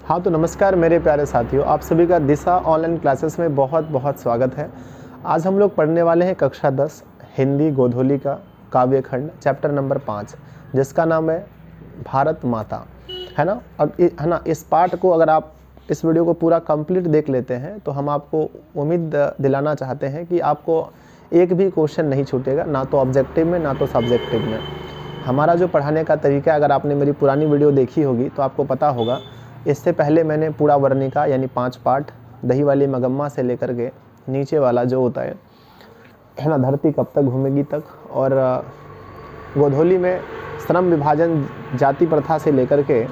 हाँ तो नमस्कार मेरे प्यारे साथियों, आप सभी का दिशा ऑनलाइन क्लासेस में बहुत बहुत स्वागत है। आज हम लोग पढ़ने वाले हैं कक्षा 10 हिंदी गोधूली का काव्य खंड चैप्टर नंबर 5, जिसका नाम है भारत माता, है ना। अब है ना, इस पाठ को अगर आप इस वीडियो को पूरा कंप्लीट देख लेते हैं तो हम आपको उम्मीद दिलाना चाहते हैं कि आपको एक भी क्वेश्चन नहीं छूटेगा, ना तो ऑब्जेक्टिव में ना तो सब्जेक्टिव में। हमारा जो पढ़ाने का तरीका, अगर आपने मेरी पुरानी वीडियो देखी होगी तो आपको पता होगा, इससे पहले मैंने पूरा वर्णिका यानी 5 पार्ट दही वाली मगम्मा से लेकर के नीचे वाला जो होता है ना, धरती कब तक घूमेगी तक, और गोधूली में श्रम विभाजन जाति प्रथा से लेकर के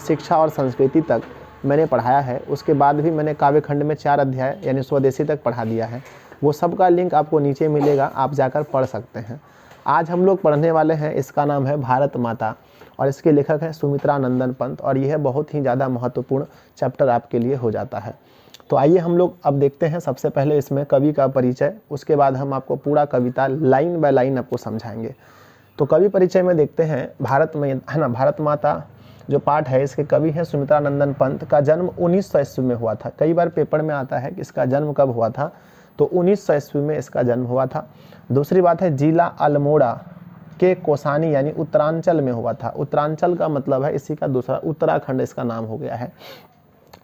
शिक्षा और संस्कृति तक मैंने पढ़ाया है। उसके बाद भी मैंने काव्य खंड में 4 अध्याय यानी स्वदेशी तक पढ़ा दिया है। वो सब का लिंक आपको नीचे मिलेगा, आप जाकर पढ़ सकते हैं। आज हम लोग पढ़ने वाले हैं, इसका नाम है भारत माता और इसके लेखक हैं सुमित्रा नंदन पंत, और यह बहुत ही ज़्यादा महत्वपूर्ण चैप्टर आपके लिए हो जाता है। तो आइए हम लोग अब देखते हैं। सबसे पहले इसमें कवि का परिचय, उसके बाद हम आपको पूरा कविता लाइन बाय लाइन आपको समझाएंगे। तो कवि परिचय में देखते हैं, भारत में है ना, भारत माता जो पाठ है इसके कवि हैं सुमित्रा नंदन पंत। का जन्म 1900 ईस्वी में हुआ था। कई बार पेपर में आता है कि इसका जन्म कब हुआ था, तो 1900 ईस्वी में इसका जन्म हुआ था। दूसरी बात है, जिला अल्मोड़ा के कोसानी यानी उत्तरांचल में हुआ था। उत्तरांचल का मतलब है इसी का दूसरा उत्तराखंड इसका नाम हो गया है,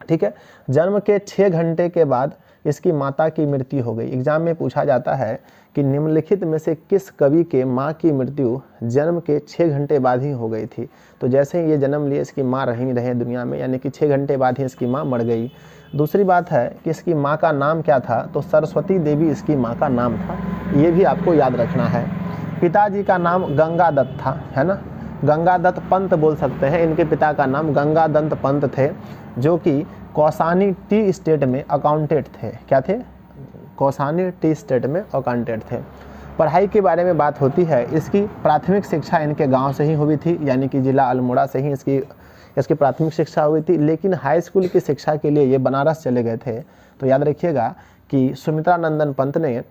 ठीक है। जन्म के 6 घंटे के बाद इसकी माता की मृत्यु हो गई। एग्जाम में पूछा जाता है कि निम्नलिखित में से किस कवि के माँ की मृत्यु जन्म के 6 घंटे बाद ही हो गई थी। तो जैसे ही ये जन्म लिए इसकी माँ रही नहीं रहे दुनिया में, यानी कि 6 घंटे बाद ही इसकी माँ मर गई। दूसरी बात है कि इसकी माँ का नाम क्या था, तो सरस्वती देवी इसकी माँ का नाम था। ये भी आपको याद रखना है। पिताजी का नाम गंगादत्त था, है ना। गंगादत्त पंत बोल सकते हैं। इनके पिता का नाम गंगादत्त पंत थे, जो कि कौसानी टी स्टेट में अकाउंटेंट थे। क्या थे? कौसानी टी स्टेट में अकाउंटेंट थे। पढ़ाई के बारे में बात होती है, इसकी प्राथमिक शिक्षा इनके गांव से ही हुई थी, यानी कि जिला अल्मोड़ा से ही इसकी प्राथमिक शिक्षा हुई थी। लेकिन हाई स्कूल की शिक्षा के लिए ये बनारस चले गए थे। तो याद रखिएगा कि सुमित्रा नंदन पंत ने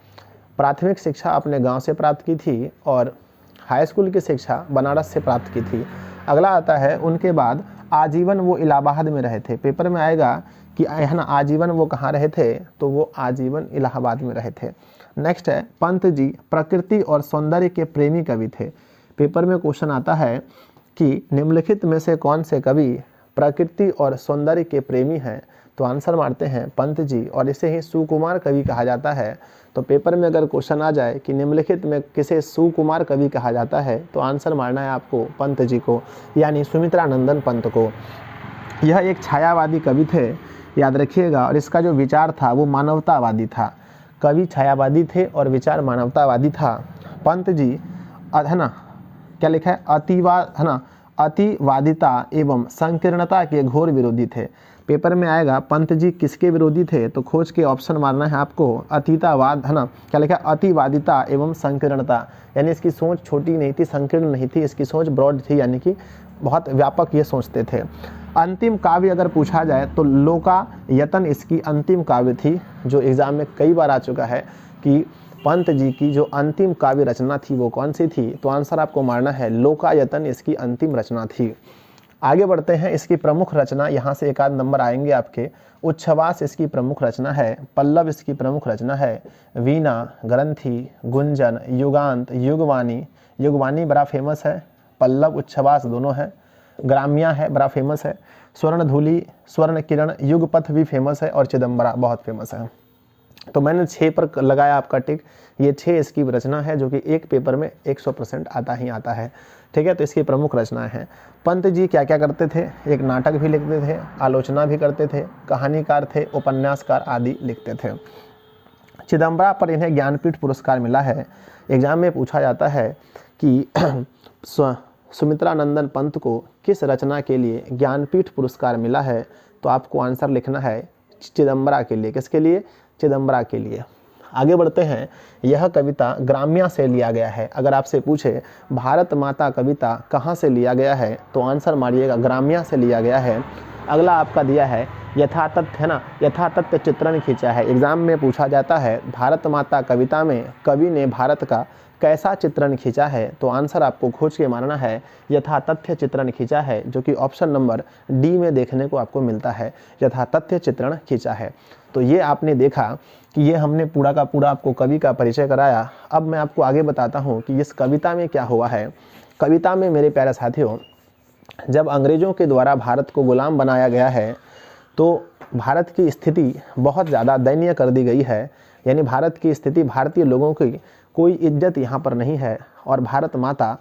प्राथमिक शिक्षा अपने गांव से प्राप्त की थी और हाई स्कूल की शिक्षा बनारस से प्राप्त की थी। अगला आता है, उनके बाद आजीवन वो इलाहाबाद में रहे थे। पेपर में आएगा कि है ना, आजीवन वो कहाँ रहे थे, तो वो आजीवन इलाहाबाद में रहे थे। नेक्स्ट है, पंत जी प्रकृति और सौंदर्य के प्रेमी कवि थे। पेपर में क्वेश्चन आता है कि निम्नलिखित में से कौन से कवि प्रकृति और सौंदर्य के प्रेमी हैं, तो आंसर मारते हैं पंत जी, और इसे ही सुकुमार कवि कहा जाता है। तो पेपर में अगर क्वेश्चन आ जाए कि निम्नलिखित में किसे सुकुमार कवि कहा जाता है, तो आंसर मारना है आपको पंत जी को, यानी सुमित्रा नंदन पंत को। यह एक छायावादी कवि थे, याद रखिएगा, और इसका जो विचार था वो मानवतावादी था। कवि छायावादी थे और विचार मानवतावादी था। पंत जी है ना, क्या लिखा है, अतिवादिता एवं संकीर्णता के घोर विरोधी थे। पेपर में आएगा पंत जी किसके विरोधी थे, तो खोज के ऑप्शन मारना है आपको अतीतावाद, है ना, क्या लिखा है, अतिवादिता एवं संकीर्णता, यानी इसकी सोच छोटी नहीं थी, संकीर्ण नहीं थी, इसकी सोच ब्रॉड थी, यानी कि बहुत व्यापक ये सोचते थे। अंतिम काव्य अगर पूछा जाए तो लोकायतन इसकी अंतिम काव्य थी, जो एग्जाम में कई बार आ चुका है कि पंत जी की जो अंतिम काव्य रचना थी वो कौन सी थी, तो आंसर आपको मारना है लोकायतन इसकी अंतिम रचना थी। आगे बढ़ते हैं, इसकी प्रमुख रचना, यहाँ से एक आध नंबर आएंगे आपके। उच्छ्वास इसकी प्रमुख रचना है, पल्लव इसकी प्रमुख रचना है, वीणा, ग्रंथि, गुंजन, युगांत, युगवाणी। युगवाणी बड़ा फेमस है, पल्लव उच्छ्वास दोनों है। ग्राम्या है, बड़ा फेमस है। स्वर्णधूलि, स्वर्ण किरण, युगपथ भी फेमस है, और चिदम्बरा बहुत फेमस है। तो मैंने 6 पर लगाया आपका टिक। ये 6 इसकी रचना है, जो कि एक पेपर में 100% आता ही आता है, ठीक है। तो इसकी प्रमुख रचनाएं हैं। पंत जी क्या क्या करते थे, एक नाटक भी लिखते थे, आलोचना भी करते थे, कहानीकार थे, उपन्यासकार आदि लिखते थे। चिदम्बरा पर इन्हें ज्ञानपीठ पुरस्कार मिला है। एग्जाम में पूछा जाता है कि सुमित्रा नंदन पंत को किस रचना के लिए ज्ञानपीठ पुरस्कार मिला है, तो आपको आंसर लिखना है चिदम्बरा के लिए। किसके लिए? चिदम्बरा के लिए। आगे बढ़ते हैं, यह कविता ग्राम्या से लिया गया है। अगर आपसे पूछे भारत माता कविता कहाँ से लिया गया है, तो आंसर मारिएगा ग्राम्या से लिया गया है। अगला आपका दिया है यथातथ्य, है ना, यथातथ्य चित्रण खींचा है। एग्जाम में पूछा जाता है भारत माता कविता में कवि ने भारत का कैसा चित्रण खींचा है, तो आंसर आपको खोज के मारना है यथातथ्य चित्रण खींचा है, जो कि ऑप्शन नंबर डी में देखने को आपको मिलता है, यथातथ्य चित्रण खींचा है। तो ये आपने देखा कि ये हमने पूरा का पूरा आपको कवि का परिचय कराया। अब मैं आपको आगे बताता हूँ कि इस कविता में क्या हुआ है। कविता में मेरे प्यारे साथियों, जब अंग्रेज़ों के द्वारा भारत को गुलाम बनाया गया है तो भारत की स्थिति बहुत ज़्यादा दयनीय कर दी गई है। यानी भारत की स्थिति, भारतीय लोगों की कोई इज्जत यहाँ पर नहीं है। और भारत माता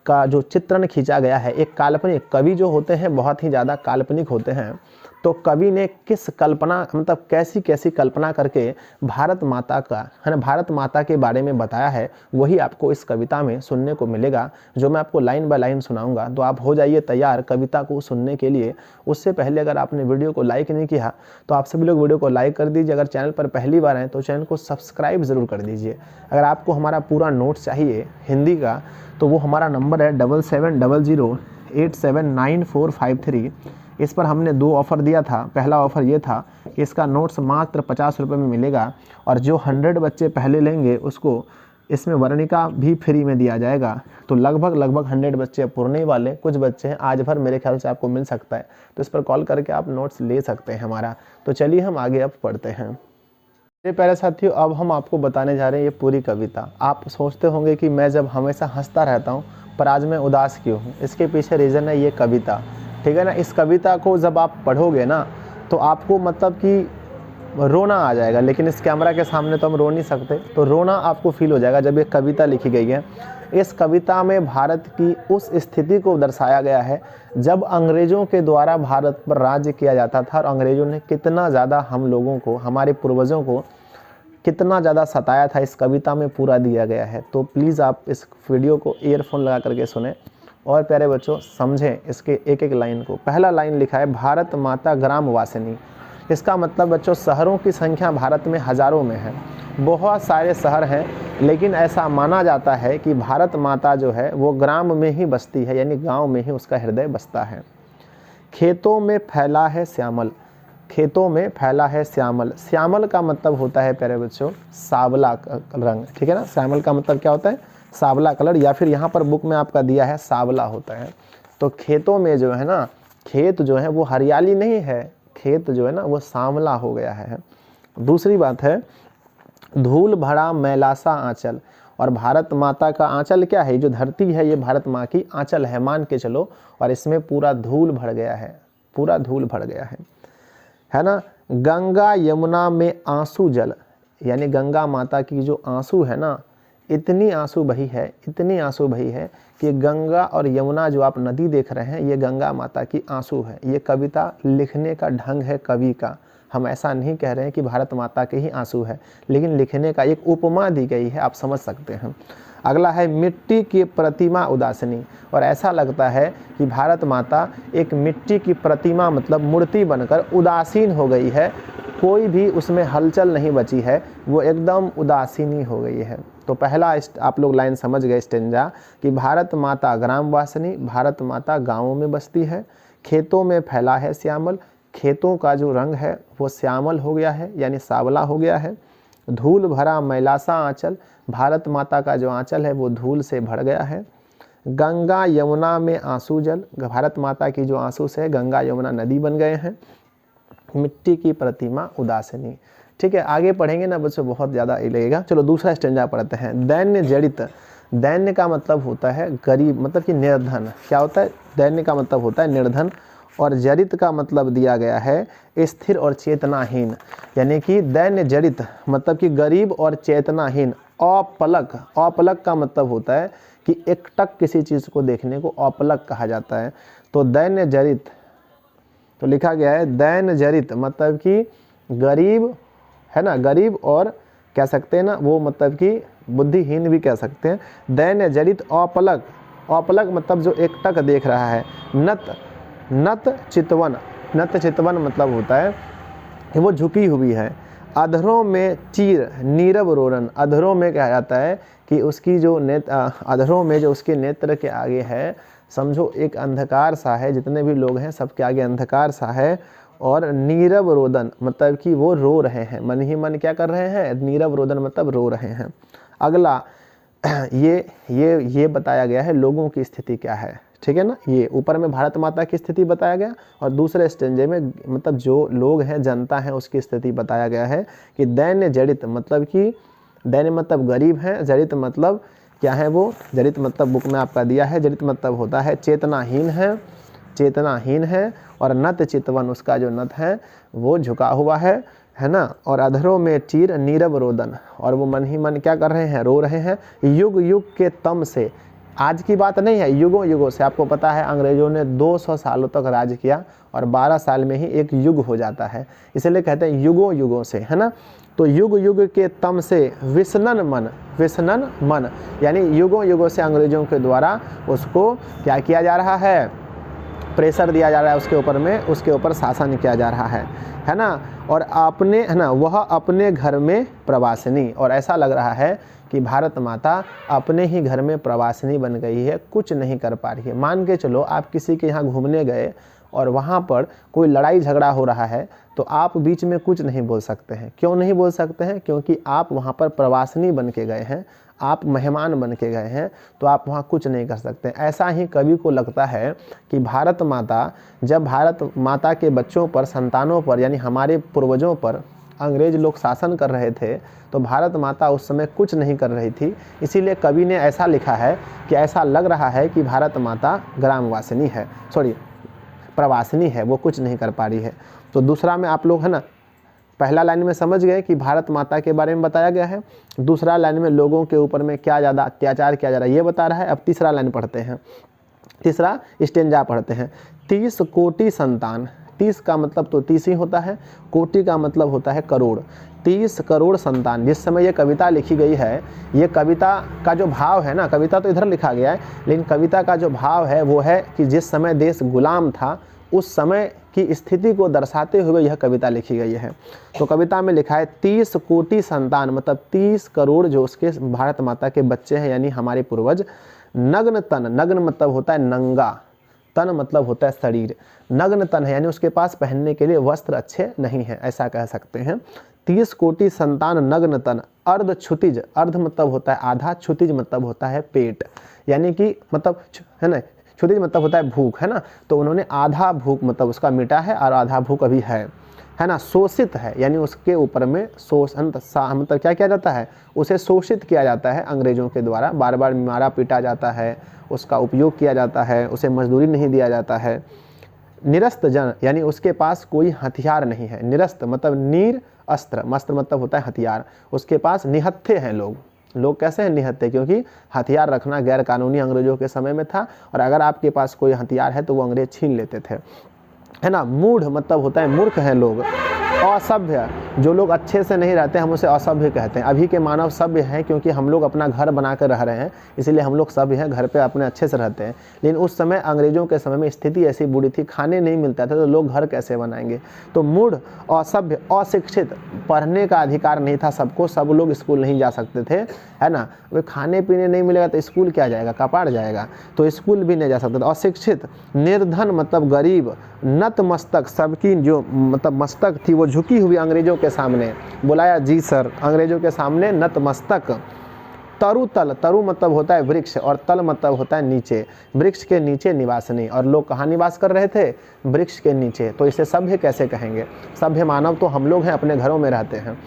का जो चित्रण खींचा गया है, एक काल्पनिक, कवि जो होते हैं बहुत ही ज़्यादा काल्पनिक होते हैं, तो कवि ने किस कल्पना, मतलब कैसी कैसी कल्पना करके भारत माता का, है ना, भारत माता के बारे में बताया है, वही आपको इस कविता में सुनने को मिलेगा, जो मैं आपको लाइन बाय लाइन सुनाऊंगा। तो आप हो जाइए तैयार कविता को सुनने के लिए। उससे पहले अगर आपने वीडियो को लाइक नहीं किया तो आप सभी लोग वीडियो को लाइक कर दीजिए। अगर चैनल पर पहली बार आए तो चैनल को सब्सक्राइब ज़रूर कर दीजिए। अगर आपको हमारा पूरा नोट्स चाहिए हिंदी का तो वो हमारा नंबर है 7700879453। इस पर हमने 2 ऑफ़र दिया था। पहला ऑफ़र ये था कि इसका नोट्स मात्र 50 रुपये में मिलेगा, और जो 100 बच्चे पहले लेंगे उसको इसमें वर्णिका भी फ्री में दिया जाएगा। तो लगभग 100 बच्चे पुरने वाले, कुछ बच्चे हैं, आज भर मेरे ख्याल से आपको मिल सकता है। तो इस पर कॉल करके आप नोट्स ले सकते हैं हमारा। तो चलिए हम आगे अब पढ़ते हैं। मेरे प्यारे साथियों, अब हम आपको बताने जा रहे हैं ये पूरी कविता। आप सोचते होंगे कि मैं जब हमेशा हंसता रहता हूँ पर आज मैं उदास क्यों हूँ। इसके पीछे रीज़न है ये कविता, ठीक है ना। इस कविता को जब आप पढ़ोगे ना तो आपको मतलब कि रोना आ जाएगा, लेकिन इस कैमरा के सामने तो हम रो नहीं सकते, तो रोना आपको फील हो जाएगा जब ये कविता लिखी गई है। इस कविता में भारत की उस स्थिति को दर्शाया गया है जब अंग्रेज़ों के द्वारा भारत पर राज्य किया जाता था, और अंग्रेज़ों ने कितना ज़्यादा हम लोगों को, हमारे पूर्वजों को कितना ज़्यादा सताया था, इस कविता में पूरा दिया गया है। तो प्लीज़ आप इस वीडियो को ईयरफोन लगा करके सुने और प्यारे बच्चों समझें इसके एक एक लाइन को। पहला लाइन लिखा है भारत माता ग्राम वासिनी। इसका मतलब बच्चों शहरों की संख्या भारत में हज़ारों में है, बहुत सारे शहर हैं, लेकिन ऐसा माना जाता है कि भारत माता जो है वो ग्राम में ही बसती है, यानी गांव में ही उसका हृदय बसता है। खेतों में फैला है श्यामल, खेतों में फैला है श्यामल। श्यामल का मतलब होता है प्यारे बच्चों सावला रंग, ठीक है ना। श्यामल का मतलब क्या होता है, सावला कलर, या फिर यहाँ पर बुक में आपका दिया है सावला होता है। तो खेतों में जो है ना, खेत जो है वो हरियाली नहीं है, खेत जो है ना वो सांवला हो गया है। दूसरी बात है धूल भरा मैलासा आंचल। और भारत माता का आंचल क्या है, जो धरती है ये भारत माँ की आंचल है, मान के चलो। और इसमें पूरा धूल भर गया है, पूरा धूल भर गया है ना। गंगा यमुना में आंसू जल, यानी गंगा माता की जो आंसू है ना, इतनी आंसू बही है, इतनी आंसू बही है कि गंगा और यमुना जो आप नदी देख रहे हैं ये गंगा माता की आंसू है। ये कविता लिखने का ढंग है कवि का। हम ऐसा नहीं कह रहे हैं कि भारत माता के ही आंसू है, लेकिन लिखने का एक उपमा दी गई है, आप समझ सकते हैं। अगला है मिट्टी की प्रतिमा उदासिनी। और ऐसा लगता है कि भारत माता एक मिट्टी की प्रतिमा, मतलब मूर्ति बनकर उदासीन हो गई है, कोई भी उसमें हलचल नहीं बची है, वो एकदम उदासीनी हो गई है। तो पहला आप लोग लाइन समझ गए स्टेंजा कि भारत माता ग्रामवासिनी, भारत माता गाँवों में बसती है। खेतों में फैला है श्यामल, खेतों का जो रंग है वो श्यामल हो गया है, यानी सावला हो गया है। धूल भरा मैलासा आंचल, भारत माता का जो आंचल है वो धूल से भर गया है। गंगा यमुना में आंसू जल, भारत माता की जो आंसू से गंगा यमुना नदी बन गए हैं। मिट्टी की प्रतिमा उदासिनी, ठीक है। आगे पढ़ेंगे ना बच्चों, बहुत ज़्यादा लगेगा। चलो दूसरा स्टेंजा पढ़ते हैं। दैन्य जड़ित, दैन्य का मतलब होता है गरीब, मतलब कि निर्धन। क्या होता है, दैन्य का मतलब होता है निर्धन, और जड़ित का मतलब दिया गया है स्थिर और चेतनाहीन। यानी कि दैन्य जड़ित मतलब कि गरीब और चेतनाहीन। अपलक, अपलक का मतलब होता है कि एकटक किसी चीज़ को देखने को अपलक कहा जाता है। तो दैन्य जड़ित, तो लिखा गया है दैन्य जड़ित मतलब कि गरीब, है ना, गरीब, और कह सकते हैं ना वो मतलब कि बुद्धिहीन भी कह सकते हैं। दैन्य जड़ित अपलक, अपलक मतलब जो एकटक देख रहा है। नत, नत चितवन, नत चितवन मतलब होता है कि वो झुकी हुई है। अधरों में चीर नीरव रोदन, अधरों में कहा जाता है कि उसकी जो अधरों में जो उसके नेत्र के आगे है, समझो एक अंधकार सा है, जितने भी लोग हैं सबके आगे अंधकार सा है। और नीरव रोदन मतलब कि वो रो रहे हैं, मन ही मन क्या कर रहे हैं, नीरव रोदन मतलब रो रहे हैं। अगला ये बताया गया है लोगों की स्थिति क्या है, ठीक है ना। ये ऊपर में भारत माता की स्थिति बताया गया और दूसरे स्टेंजे में मतलब जो लोग हैं, जनता है, उसकी स्थिति बताया गया है कि दैन्य जड़ित मतलब कि दैन्य मतलब गरीब हैं, जड़ित मतलब क्या है वो, जड़ित मतलब बुक में आपका दिया है, जड़ित मतलब होता है चेतनाहीन है, चेतनाहीन है। और नत चितवन, उसका जो नत है वो झुका हुआ है ना। और अधरों में चीर नीरव रोदन, और वो मन ही मन क्या कर रहे हैं, रो रहे हैं। युग युग के तम से, आज की बात नहीं है, युगों युगों से। आपको पता है अंग्रेजों ने 200 सालों तक राज किया और 12 साल में ही एक युग हो जाता है, इसलिए कहते हैं युगों युगों से, है ना। तो युग युग के तम से विसनन मन, विसनन मन यानी युगों युगों से अंग्रेजों के द्वारा उसको क्या किया जा रहा है, प्रेशर दिया जा रहा है उसके ऊपर में, उसके ऊपर शासन किया जा रहा है ना। और अपने, है ना, वह अपने घर में प्रवासिनी, और ऐसा लग रहा है कि भारत माता अपने ही घर में प्रवासिनी बन गई है, कुछ नहीं कर पा रही है। मान के चलो आप किसी के यहाँ घूमने गए और वहाँ पर कोई लड़ाई झगड़ा हो रहा है तो आप बीच में कुछ नहीं बोल सकते हैं। क्यों नहीं बोल सकते हैं? क्योंकि आप वहाँ पर प्रवासिनी बन के गए हैं, आप मेहमान बन के गए हैं, तो आप वहाँ कुछ नहीं कर सकते। ऐसा ही कवि को लगता है कि भारत माता, जब भारत माता के बच्चों पर, संतानों पर, यानी हमारे पूर्वजों पर अंग्रेज लोग शासन कर रहे थे, तो भारत माता उस समय कुछ नहीं कर रही थी। इसीलिए कवि ने ऐसा लिखा है कि ऐसा लग रहा है कि भारत माता ग्रामवासिनी है, सॉरी प्रवासिनी है, वो कुछ नहीं कर पा रही है। तो दूसरा में आप लोग, है ना, पहला लाइन में समझ गए कि भारत माता के बारे में बताया गया है, दूसरा लाइन में लोगों के ऊपर में क्या ज़्यादा अत्याचार किया जा रहा है ये बता रहा है। अब तीसरा लाइन पढ़ते हैं, तीसरा स्टेंजा पढ़ते हैं। 30 कोटि संतान, 30 का मतलब तो 30 ही होता है, कोटि का मतलब होता है करोड़। 30 करोड़ संतान, जिस समय ये कविता लिखी गई है, ये कविता का जो भाव है ना, कविता तो इधर लिखा गया है, लेकिन कविता का जो भाव है वो है कि जिस समय देश गुलाम था उस समय की स्थिति को दर्शाते हुए यह कविता लिखी गई है। तो कविता में लिखा है 30 कोटि संतान, मतलब 30 करोड़ जो उसके भारत माता के बच्चे हैं, यानी हमारे पूर्वज। नग्न तन, नग्न मतलब होता है नंगा, तन मतलब होता है शरीर, नग्न तन है यानी उसके पास पहनने के लिए वस्त्र अच्छे नहीं हैं, ऐसा कह सकते हैं। 30 कोटि संतान नग्न तन, अर्ध क्षुतिज, अर्ध मतलब होता है आधा, क्षुतिज मतलब होता है पेट, यानी कि मतलब, है ना, क्षुतिज मतलब होता है भूख, है ना। तो उन्होंने आधा भूख मतलब उसका मिटा है और आधा भूख अभी है ना। शोषित है यानी उसके ऊपर में शोषण, मतलब क्या किया जाता है, उसे शोषित किया जाता है अंग्रेजों के द्वारा, बार बार मारा पीटा जाता है, उसका उपयोग किया जाता है, उसे मजदूरी नहीं दिया जाता है। निरस्त जन यानी उसके पास कोई हथियार नहीं है, निरस्त मतलब नीर अस्त्र, मस्त्र मतलब होता है हथियार, उसके पास निहत्थे हैं लोग। लोग कैसे हैं, निहत्थे, क्योंकि हथियार रखना गैर कानूनी अंग्रेजों के समय में था, और अगर आपके पास कोई हथियार है तो वो अंग्रेज छीन लेते थे, है ना। मूढ़ मतलब होता है मूर्ख हैं लोग। असभ्य, जो लोग अच्छे से नहीं रहते हम उसे असभ्य कहते हैं। अभी के मानव सभ्य हैं क्योंकि हम लोग अपना घर बना कर रह रहे हैं, इसीलिए हम लोग सभ्य हैं, घर पे अपने अच्छे से रहते हैं। लेकिन उस समय अंग्रेजों के समय में स्थिति ऐसी बुरी थी, खाने नहीं मिलता था तो लोग घर कैसे बनाएंगे। तो मूढ़, असभ्य, अशिक्षित, पढ़ने का अधिकार नहीं था सबको, सब लोग स्कूल नहीं जा सकते थे, है ना। वे खाने पीने नहीं मिलेगा तो स्कूल क्या जाएगा, कपाड़ जाएगा, तो स्कूल भी नहीं जा सकते थे। अशिक्षित, निर्धन मतलब गरीब, नत मस्तक, सबकी जो मतलब मस्तक थी वो झुकी हुई अंग्रेजों के सामने, बुलाया जी सर, अंग्रेजों के सामने नत मस्तक। तरु तल, तरु मतलब होता है वृक्ष और तल मतलब होता है नीचे, वृक्ष के नीचे निवासनी, और लोग कहाँ निवास कर रहे थे, वृक्ष के नीचे। तो इसे सभ्य कैसे कहेंगे, सभ्य मानव तो हम लोग हैं, अपने घरों में रहते हैं।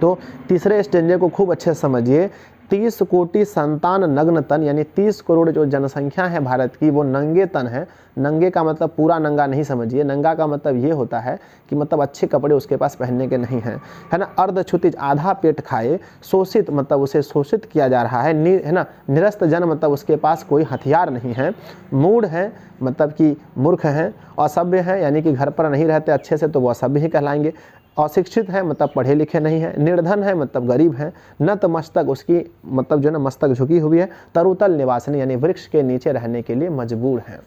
तो तीसरे स्टेंजे को खूब अच्छे से समझिए। 30 कोटि संतान नग्न तन, यानी 30 करोड़ जो जनसंख्या है भारत की वो नंगे तन है। नंगे का मतलब पूरा नंगा नहीं समझिए, नंगा का मतलब ये होता है कि मतलब अच्छे कपड़े उसके पास पहनने के नहीं हैं, है ना। अर्धक्षुतिज, आधा पेट खाए। शोषित मतलब उसे शोषित किया जा रहा है, है ना। निरस्त जन मतलब उसके पास कोई हथियार नहीं है। मूढ़ है मतलब कि मूर्ख हैं। असभ्य है यानी कि घर पर नहीं रहते अच्छे से तो वो असभ्य ही कहलाएंगे। अशिक्षित है मतलब पढ़े लिखे नहीं है। निर्धन है मतलब गरीब है। नत मस्तक, उसकी मतलब जो है ना मस्तक झुकी हुई है। तरुतल निवासनी यानी वृक्ष के नीचे रहने के लिए मजबूर हैं।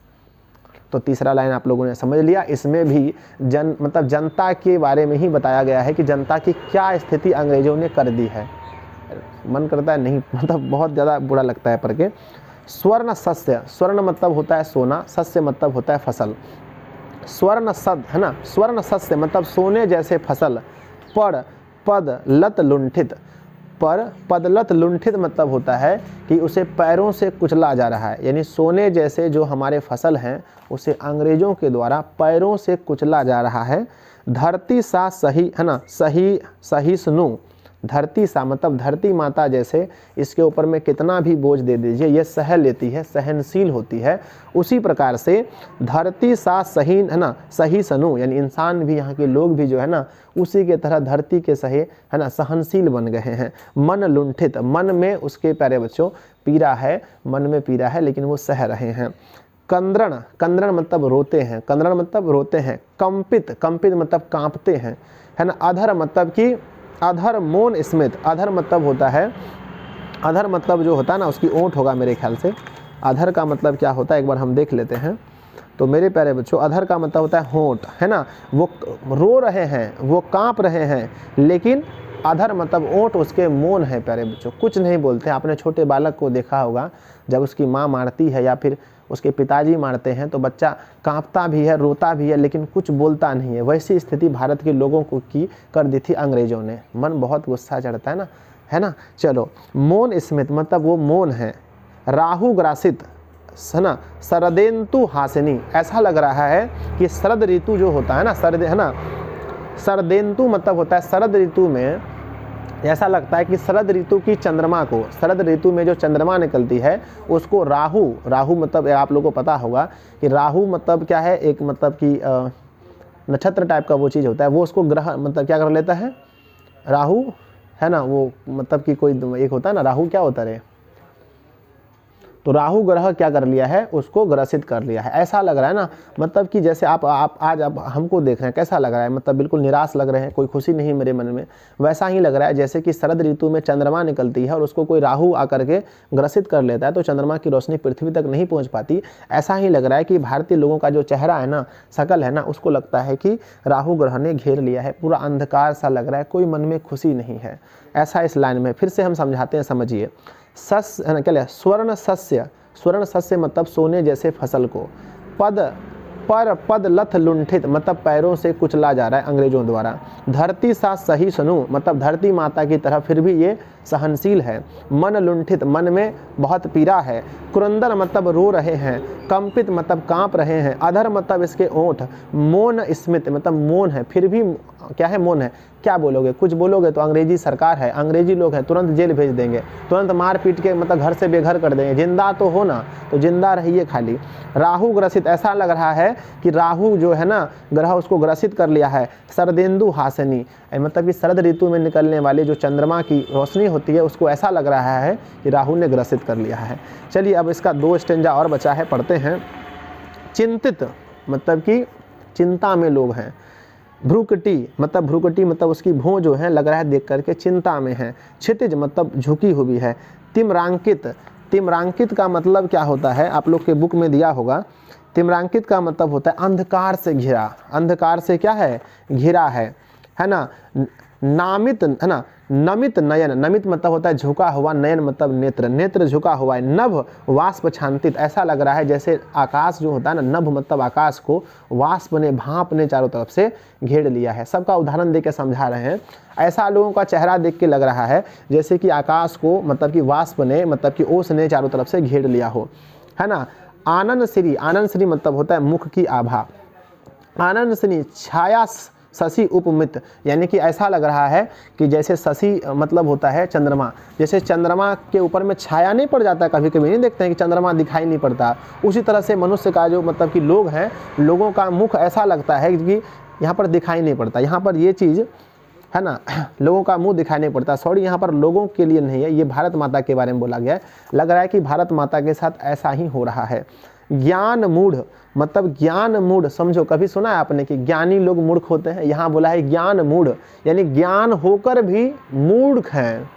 तो तीसरा लाइन आप लोगों ने समझ लिया। इसमें भी मतलब जनता के बारे में ही बताया गया है कि जनता की क्या स्थिति अंग्रेजों ने कर दी है। मन करता है नहीं, मतलब बहुत ज़्यादा बुरा लगता है पढ़ के। स्वर्ण सस्य, स्वर्ण मतलब होता है सोना, सस्य मतलब होता है फसल। स्वर्ण सद, है ना, स्वर्ण सस्य मतलब सोने जैसे फसल। पड़, पद, लत लुंठित, पर पदलत लुंठित मतलब होता है कि उसे पैरों से कुचला जा रहा है, यानी सोने जैसे जो हमारे फसल हैं उसे अंग्रेजों के द्वारा पैरों से कुचला जा रहा है। धरती सा सही है ना, सहिष्णु, धरती सा मतलब धरती माता जैसे इसके ऊपर में कितना भी बोझ दे दीजिए ये सह लेती है, सहनशील होती है। उसी प्रकार से धरती सा सही है ना, सहिष्णु यानी इंसान भी, यहाँ के लोग भी जो है ना उसी के तरह धरती के सहे है ना सहनशील बन गए हैं। मन लुंठित, मन में उसके प्यारे बच्चों पीड़ा है, मन में पीड़ा है लेकिन वो सह रहे हैं। कंद्रण, कंद्रण मतलब रोते हैं, कंद्रण मतलब रोते हैं। कंपित, कंपित मतलब कांपते हैं, है ना। अधर मतलब कि अधर मौन स्मित, अधर मतलब होता है, अधर मतलब जो होता है ना उसकी ओंठ होगा मेरे ख्याल से। अधर का मतलब क्या होता है एक बार हम देख लेते हैं। तो मेरे प्यारे बच्चों अधर का मतलब होता है होंठ, है ना। वो रो रहे हैं, वो कांप रहे हैं, लेकिन अधर मतलब ओंठ उसके मौन है प्यारे बच्चों, कुछ नहीं बोलते। आपने छोटे बालक को देखा होगा जब उसकी माँ मारती है या फिर उसके पिताजी मारते हैं तो बच्चा कांपता भी है, रोता भी है, लेकिन कुछ बोलता नहीं है। वैसी स्थिति भारत के लोगों को की कर दी थी अंग्रेजों ने। मन बहुत गुस्सा चढ़ता है ना। चलो, मौन स्मित मतलब वो मौन है। राहु ग्रासित है ना, शरदेंतु हासिनी, ऐसा लग रहा है कि शरद ऋतु जो होता है ना, शरद है ना, शरदेंतु मतलब होता है शरद ऋतु में ऐसा लगता है कि शरद ऋतु की चंद्रमा को, शरद ऋतु में जो चंद्रमा निकलती है उसको राहु, राहु मतलब आप लोगों को पता होगा कि राहु मतलब क्या है, एक मतलब कि नक्षत्र टाइप का वो चीज़ होता है, वो उसको ग्रह मतलब क्या कर लेता है, राहु है ना, वो मतलब कि कोई एक होता है ना, राहु क्या होता है, तो राहु ग्रह क्या कर लिया है, उसको ग्रसित कर लिया है। ऐसा लग रहा है ना, मतलब कि जैसे आप आज आप हमको देख रहे हैं, कैसा लग रहा है, मतलब बिल्कुल निराश लग रहे हैं, कोई खुशी नहीं मेरे मन में। वैसा ही लग रहा है जैसे कि शरद ऋतु में चंद्रमा निकलती है और उसको कोई राहु आकर के ग्रसित कर लेता है तो चंद्रमा की रोशनी पृथ्वी तक नहीं पहुँच पाती। ऐसा ही लग रहा है कि भारतीय लोगों का जो चेहरा है ना, शकल है ना, उसको लगता है कि राहु ग्रह ने घेर लिया है, पूरा अंधकार सा लग रहा है, कोई मन में खुशी नहीं है। ऐसा इस लाइन में फिर से हम समझाते हैं, समझिए। सस्य है ना, क्या लिया, स्वर्ण सस्य, स्वर्ण सस्य मतलब सोने जैसे फसल को। पद पर पद लथ लुंठित मतलब पैरों से कुचला जा रहा है अंग्रेजों द्वारा। धरती सा सहिष्णु मतलब धरती माता की तरह फिर भी ये सहनशील है। मन लुंठित मन में बहुत पीड़ा है। कुरंदर मतलब रो रहे हैं। कंपित मतलब कांप रहे हैं। अधर मतलब इसके ओंठ। मौन स्मित मतलब मौन है, फिर भी क्या है, मौन है। क्या बोलोगे, कुछ बोलोगे तो अंग्रेजी सरकार है, अंग्रेजी लोग हैं, तुरंत जेल भेज देंगे, तुरंत मार पीट के मतलब घर से बेघर कर देंगे। जिंदा तो हो ना, तो जिंदा रहिए खाली। राहु ग्रसित, ऐसा लग रहा है कि राहु जो है ना ग्रह उसको ग्रसित कर लिया है। शरदेंदु हासिनी मतलब कि शरद ऋतु में निकलने वाले जो चंद्रमा की रोशनी होती है उसको ऐसा लग रहा है कि राहु ने ग्रसित कर लिया है। चलिए अब इसका 2 स्टेंजा और बचा है, पढ़ते हैं। चिंतित मतलब कि चिंता में लोग हैं। भ्रुकटी मतलब उसकी भौं जो है लग रहा है देख करके चिंता में है। क्षितिज मतलब झुकी हुई है। तिम्रांकित, तिम्रांकित का मतलब क्या होता है, आप लोग के बुक में दिया होगा। तिम्रांकित का मतलब होता है अंधकार से घिरा, अंधकार से क्या है, घिरा है ना। नामित है ना, नमित नयन, नमित मतलब होता है झुका हुआ, नयन मतलब नेत्र, नेत्र झुका हुआ है। नभ वाष्प छांतित, ऐसा लग रहा है जैसे आकाश जो होता है ना, नभ मतलब आकाश को वाष्प ने, भाप ने चारों तरफ से घेर लिया है। सबका उदाहरण देके समझा रहे हैं। ऐसा लोगों का चेहरा देख के लग रहा है जैसे कि आकाश को मतलब कि वाष्प ने मतलब कि ओस ने चारों तरफ से घेर लिया हो, है ना। आनंद श्री, आनंद श्री मतलब होता है मुख की आभा। आनंद श्री छाया शशि उपमित यानी कि ऐसा लग रहा है कि जैसे शशि मतलब होता है चंद्रमा, जैसे चंद्रमा के ऊपर में छाया नहीं पड़ जाता, कभी कभी नहीं देखते हैं कि चंद्रमा दिखाई नहीं पड़ता, उसी तरह से मनुष्य का जो मतलब कि लोग हैं, लोगों का मुख ऐसा लगता है कि यहाँ पर दिखाई नहीं पड़ता। यहाँ पर ये चीज़ है ना, लोगों का मुंह दिखाई नहीं पड़ता। सॉरी, यहाँ पर लोगों के लिए नहीं है, ये भारत माता के बारे में बोला गया है। लग रहा है कि भारत माता के साथ ऐसा ही हो रहा है। ज्ञान मूढ़ मतलब ज्ञान मूढ़, समझो, कभी सुना है आपने कि ज्ञानी लोग मूर्ख होते हैं, यहाँ बोला है ज्ञान मूढ़ यानी ज्ञान होकर भी मूर्ख हैं,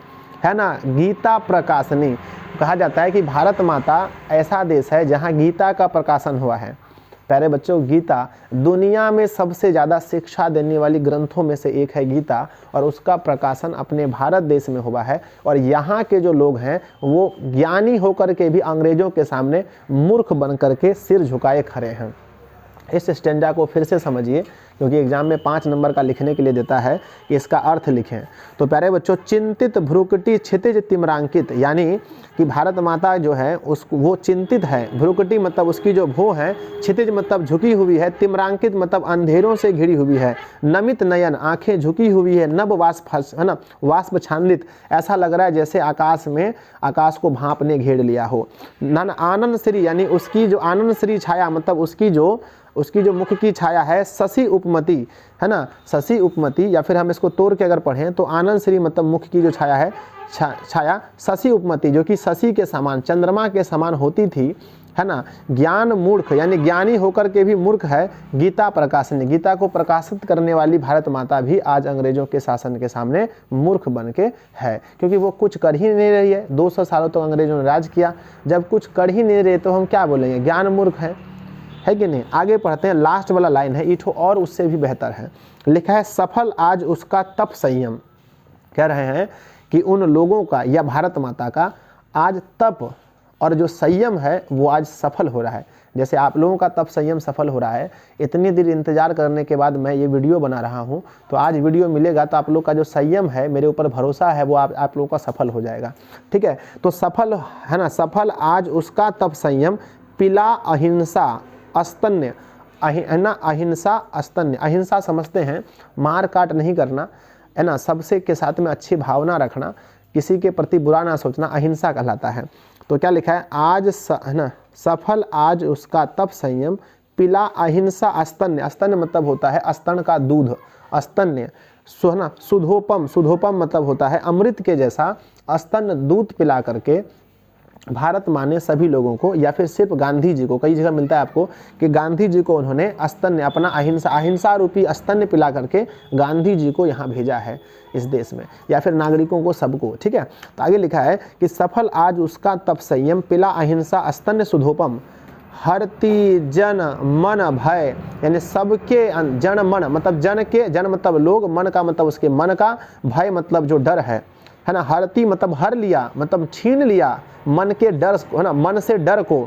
है ना। गीता प्रकाशनी, कहा जाता है कि भारत माता ऐसा देश है जहाँ गीता का प्रकाशन हुआ है। प्यारे बच्चों, गीता दुनिया में सबसे ज़्यादा शिक्षा देने वाली ग्रंथों में से एक है गीता, और उसका प्रकाशन अपने भारत देश में हुआ है। और यहाँ के जो लोग हैं वो ज्ञानी होकर के भी अंग्रेजों के सामने मूर्ख बन करके सिर झुकाए खड़े हैं। इस स्टेंजा को फिर से समझिए, क्योंकि एग्जाम में 5 नंबर का लिखने के लिए देता है कि इसका अर्थ लिखें। तो प्यारे बच्चों, चिंतित भ्रुकुटी क्षितिज तिम्रांकित, यानी कि भारत माता जो है वो चिंतित है। भ्रुकुटी मतलब उसकी जो भो है, क्षितिज मतलब झुकी हुई है, तिम्रांकित मतलब अंधेरों से घिरी हुई है, नमित नयन आंखें झुकी हुई है, नभ वाष्प है ना, वाष्प छांदित, ऐसा लग रहा है जैसे आकाश को भाप ने घेर लिया हो। नन आनंद श्री, यानी उसकी जो आनंद श्री छाया मतलब उसकी जो मुख की छाया है, शशि उपमति है ना, शशि उपमति, या फिर हम इसको तोड़ के अगर पढ़ें तो आनंद श्री मतलब मुख की जो छाया है, छाया शशि उपमति, जो कि शशि के समान, चंद्रमा के समान होती थी, है ना। ज्ञान मूर्ख, यानी ज्ञानी होकर के भी मूर्ख है। गीता प्रकाशनी, गीता को प्रकाशित करने वाली भारत माता भी आज अंग्रेजों के शासन के सामने मूर्ख बन के है, क्योंकि वो कुछ कर ही नहीं रही है। 200 सालों तक तो अंग्रेजों ने राज किया, जब कुछ कर ही नहीं रहे तो हम क्या बोलेंगे, ज्ञान मूर्ख है कि नहीं। आगे पढ़ते हैं, लास्ट वाला लाइन है ईठो और उससे भी बेहतर है। लिखा है, सफल आज उसका तप संयम। कह रहे हैं कि उन लोगों का या भारत माता का आज तप और जो संयम है वो आज सफल हो रहा है। जैसे आप लोगों का तप संयम सफल हो रहा है, इतनी देर इंतजार करने के बाद मैं ये वीडियो बना रहा हूँ, तो आज वीडियो मिलेगा तो आप लोग का जो संयम है, मेरे ऊपर भरोसा है, वो आप लोगों का सफल हो जाएगा। ठीक है, तो सफल है ना, सफल आज उसका तप संयम, पिला अहिंसा अस्तन्य, अहिंसा अस्तन्य, अहिंसा समझते हैं मार काट नहीं करना, है ना, सबसे के साथ में अच्छी भावना रखना, किसी के प्रति बुरा ना सोचना, अहिंसा कहलाता है। तो क्या लिखा है, आज है ना, सफल आज उसका तप संयम, पिला अहिंसा अस्तन्य, अस्तन्य मतलब होता है स्तन का दूध, अस्तन्य, है ना, सुधोपम, सुधोपम मतलब होता है अमृत के जैसा स्तन दूध पिला करके भारत माँ ने सभी लोगों को, या फिर सिर्फ गांधी जी को, कई जगह मिलता है आपको कि गांधी जी को उन्होंने स्तन्य, अपना अहिंसा रूपी स्तन्य पिला करके गांधी जी को यहाँ भेजा है इस देश में, या फिर नागरिकों को, सबको। ठीक है, तो आगे लिखा है कि सफल आज उसका तप संयम, पिला अहिंसा स्तन्य सुधोपम, हरती जन मन भय, यानी सबके जन मन मतलब जन के, जन मतलब लोग, मन का मतलब उसके मन का, भय मतलब जो डर है ना, हरती मतलब हर लिया, मतलब छीन लिया मन के डर को, है ना, मन से डर को,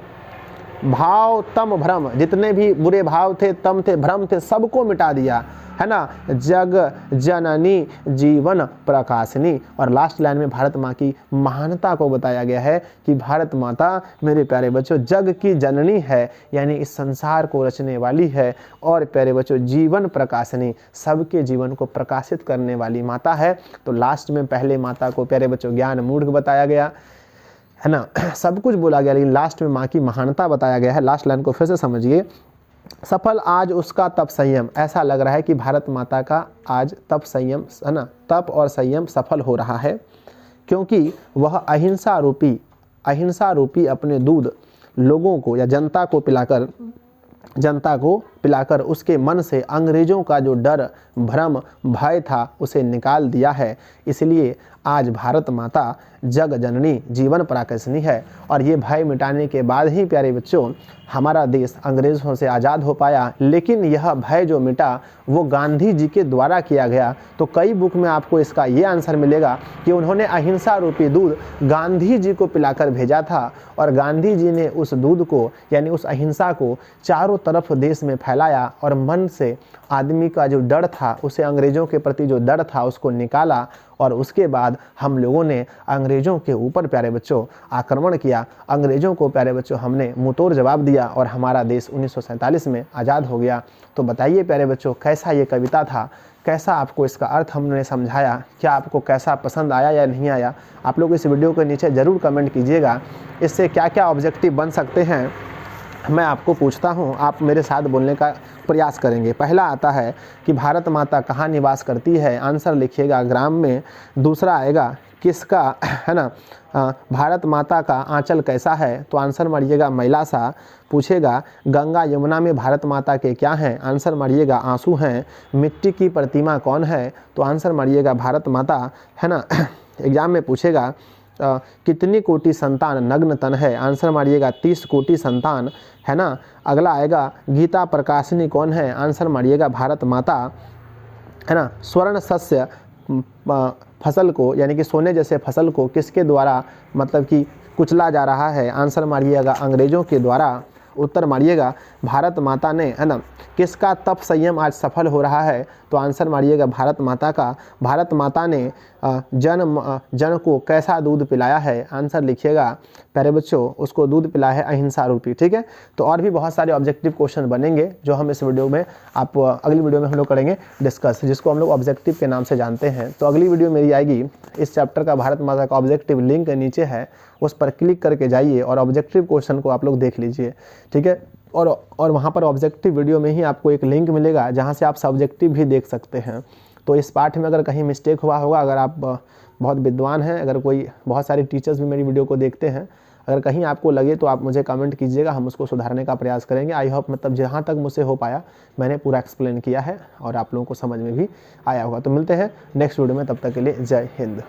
भाव तम भ्रम, जितने भी बुरे भाव थे, तम थे, भ्रम थे, सबको मिटा दिया, है ना, जग जननी जीवन प्रकाशनी। और लास्ट लाइन में भारत माँ की महानता को बताया गया है कि भारत माता मेरे प्यारे बच्चों जग की जननी है, यानी इस संसार को रचने वाली है, और प्यारे बच्चों जीवन प्रकाशनी, सबके जीवन को प्रकाशित करने वाली माता है। तो लास्ट में पहले माता को प्यारे बच्चों ज्ञान मूर्ख बताया गया, है ना, सब कुछ बोला गया, लेकिन लास्ट में माँ की महानता बताया गया है। लास्ट लाइन को फिर से समझिए, सफल आज उसका तप संयम, ऐसा लग रहा है कि भारत माता का आज तप संयम, है ना, तप और संयम सफल हो रहा है, क्योंकि वह अहिंसा रूपी अपने दूध लोगों को या जनता को पिलाकर उसके मन से अंग्रेजों का जो डर, भ्रम, भय था उसे निकाल दिया है। इसलिए आज भारत माता जग जननी जीवन प्रकाशनी है, और ये भय मिटाने के बाद ही प्यारे बच्चों हमारा देश अंग्रेज़ों से आज़ाद हो पाया। लेकिन यह भय जो मिटा वो गांधी जी के द्वारा किया गया। तो कई बुक में आपको इसका ये आंसर मिलेगा कि उन्होंने अहिंसा रूपी दूध गांधी जी को पिलाकर भेजा था, और गांधी जी ने उस दूध को, यानी उस अहिंसा को चारों तरफ देश में फैलाया, और मन से आदमी का जो डर था, उसे अंग्रेज़ों के प्रति जो डर था उसको निकाला, और उसके बाद हम लोगों ने अंग्रेज़ों के ऊपर प्यारे बच्चों आक्रमण किया, अंग्रेज़ों को प्यारे बच्चों हमने मुंहतोड़ जवाब दिया, और हमारा देश 1947 में आज़ाद हो गया। तो बताइए प्यारे बच्चों कैसा ये कविता था, कैसा आपको इसका अर्थ हमने समझाया, क्या आपको कैसा पसंद आया या नहीं आया? आप लोग इस वीडियो के नीचे ज़रूर कमेंट कीजिएगा। इससे क्या क्या ऑब्जेक्टिव बन सकते हैं मैं आपको पूछता हूँ, आप मेरे साथ बोलने का प्रयास करेंगे। पहला आता है कि भारत माता कहाँ निवास करती है, आंसर लिखिएगा ग्राम में। दूसरा आएगा किसका, है ना, भारत माता का आंचल कैसा है, तो आंसर मारिएगा मैला सा। पूछेगा गंगा यमुना में भारत माता के क्या हैं, आंसर मारिएगा आंसू हैं। मिट्टी की प्रतिमा कौन है, तो आंसर मारिएगा भारत माता, है ना। एग्जाम में पूछेगा कितनी कोटि संतान नग्न तन है, आंसर मारिएगा 30 कोटि संतान, है ना। अगला आएगा गीता प्रकाशनी कौन है, आंसर मारिएगा भारत माता, है ना। स्वर्ण शस्य फसल को, यानी कि सोने जैसे फसल को किसके द्वारा मतलब कि कुचला जा रहा है, आंसर मारिएगा अंग्रेज़ों के द्वारा। उत्तर मारिएगा भारत माता ने, है ना, किसका तप संयम आज सफल हो रहा है, तो आंसर मारिएगा भारत माता का। भारत माता ने जन को कैसा दूध पिलाया है, आंसर लिखिएगा प्यारे बच्चों, उसको दूध पिलाया है अहिंसा रूपी। ठीक है, तो और भी बहुत सारे ऑब्जेक्टिव क्वेश्चन बनेंगे जो हम इस वीडियो में अगली वीडियो में हम लोग करेंगे डिस्कस, जिसको हम लोग ऑब्जेक्टिव के नाम से जानते हैं। तो अगली वीडियो मेरी आएगी, इस चैप्टर का भारत माता का ऑब्जेक्टिव लिंक नीचे है, उस पर क्लिक करके जाइए और ऑब्जेक्टिव क्वेश्चन को आप लोग देख लीजिए। ठीक है, और वहाँ पर ऑब्जेक्टिव वीडियो में ही आपको एक लिंक मिलेगा जहाँ से आप सब्जेक्टिव भी देख सकते हैं। तो इस पाठ में अगर कहीं मिस्टेक हुआ होगा, अगर आप बहुत विद्वान हैं, अगर कोई बहुत सारे टीचर्स भी मेरी वीडियो को देखते हैं, अगर कहीं आपको लगे तो आप मुझे कमेंट कीजिएगा, हम उसको सुधारने का प्रयास करेंगे। आई होप मतलब जहाँ तक मुझसे हो पाया मैंने पूरा एक्सप्लेन किया है और आप लोगों को समझ में भी आया होगा। तो मिलते हैं नेक्स्ट वीडियो में, तब तक के लिए जय हिंद।